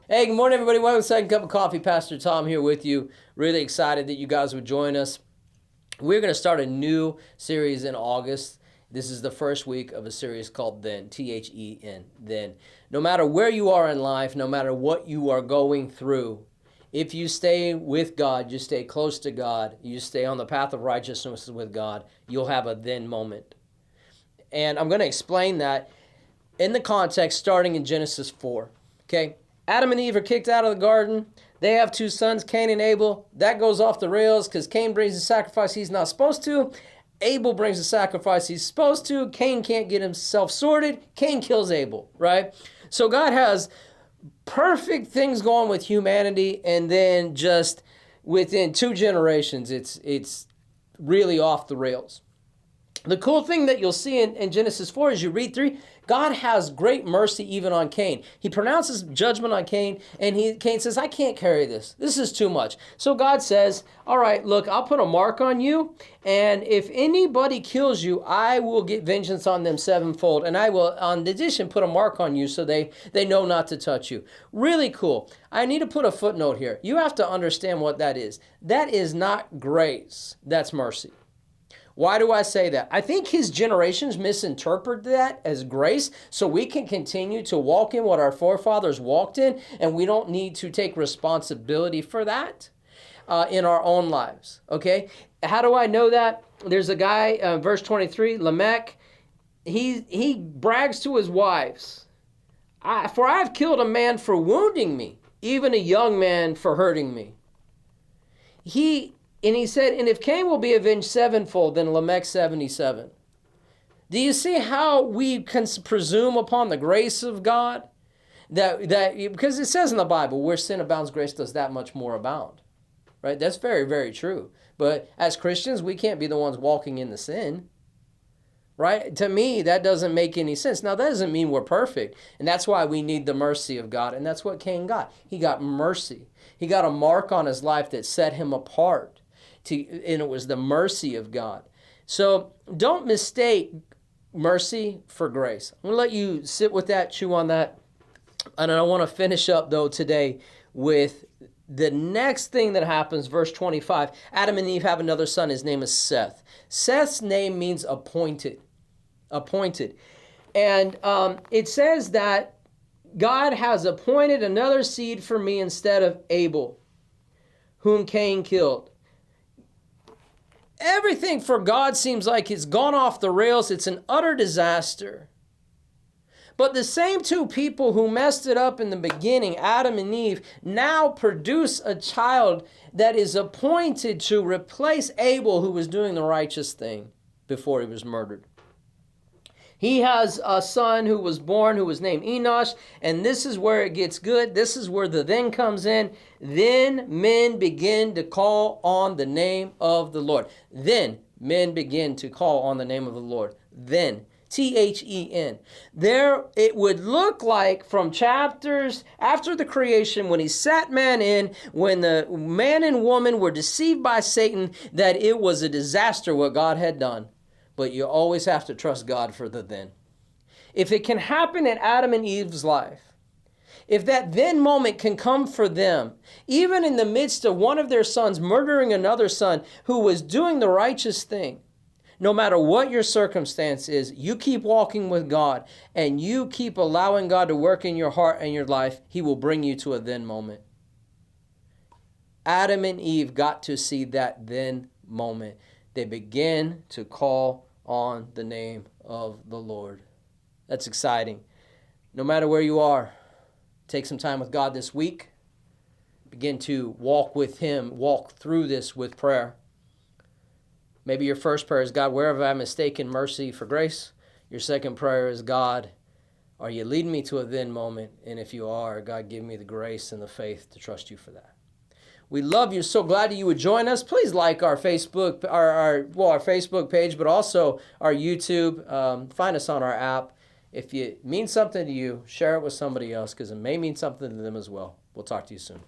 Hey, good morning, everybody. Welcome to Second Cup of Coffee. Pastor Tom here with you. Really excited that you guys would join us. We're going to start a new series in August. This is the first week of a series called Then, T-H-E-N, Then. No matter where you are in life, no matter what you are going through, if you stay with God, you stay close to God, you stay on the path of righteousness with God, you'll have a then moment. And I'm going to explain that in the context starting in Genesis 4, okay? Adam and Eve are kicked out of the garden. They have two sons, Cain and Abel. That goes off the rails because Cain brings a sacrifice he's not supposed to. Abel brings a sacrifice he's supposed to. Cain can't get himself sorted. Cain kills Abel, right? So God has perfect things going with humanity, and then just within 2 generations, it's really off the rails. The cool thing that you'll see in Genesis 4 as you read through, God has great mercy even on Cain. He pronounces judgment on Cain, and Cain says, I can't carry this. This is too much. So God says, all right, look, I'll put a mark on you, and if anybody kills you, I will get vengeance on them sevenfold, and I will, in addition, put a mark on you so they know not to touch you. Really cool. I need to put a footnote here. You have to understand what that is. That is not grace. That's mercy. Why do I say that? I think his generations misinterpret that as grace, so we can continue to walk in what our forefathers walked in, and we don't need to take responsibility for that in our own lives, okay? How do I know that? There's a guy, verse 23, Lamech, he brags to his wives, for I have killed a man for wounding me, even a young man for hurting me. And he said, and if Cain will be avenged sevenfold, then Lamech 77. Do you see how we can presume upon the grace of God? Because it says in the Bible, where sin abounds, grace does that much more abound. Right? That's very, very true. But as Christians, we can't be the ones walking in the sin. Right? To me, that doesn't make any sense. Now, that doesn't mean we're perfect. And that's why we need the mercy of God. And that's what Cain got. He got mercy. He got a mark on his life that set him apart. And it was the mercy of God. So don't mistake mercy for grace. I'm going to let you sit with that, chew on that. And I want to finish up, though, today with the next thing that happens, verse 25. Adam and Eve have another son. His name is Seth. Seth's name means appointed. Appointed. And it says that God has appointed another seed for me instead of Abel, whom Cain killed. Everything for God seems like it's gone off the rails. It's an utter disaster. But the same two people who messed it up in the beginning, Adam and Eve, now produce a child that is appointed to replace Abel, who was doing the righteous thing before he was murdered. He has a son who was born who was named Enosh, and this is where it gets good. This is where the then comes in. Then men begin to call on the name of the Lord. Then men begin to call on the name of the Lord. Then, T-H-E-N. There it would look like from chapters after the creation, when he sat man in, when the man and woman were deceived by Satan, that it was a disaster what God had done. But you always have to trust God for the then. If it can happen in Adam and Eve's life, if that then moment can come for them, even in the midst of one of their sons murdering another son who was doing the righteous thing, no matter what your circumstance is, you keep walking with God and you keep allowing God to work in your heart and your life, he will bring you to a then moment. Adam and Eve got to see that then moment. They begin to call on the name of the Lord. That's exciting. No matter where you are, take some time with God this week. Begin to walk with him, walk through this with prayer. Maybe your first prayer is, God, where have I mistaken mercy for grace? Your second prayer is, God, are you leading me to a then moment? And if you are, God, give me the grace and the faith to trust you for that. We love you. So glad that you would join us. Please like our Facebook, our Facebook page, but also our YouTube. Find us on our app. If it means something to you, share it with somebody else because it may mean something to them as well. We'll talk to you soon.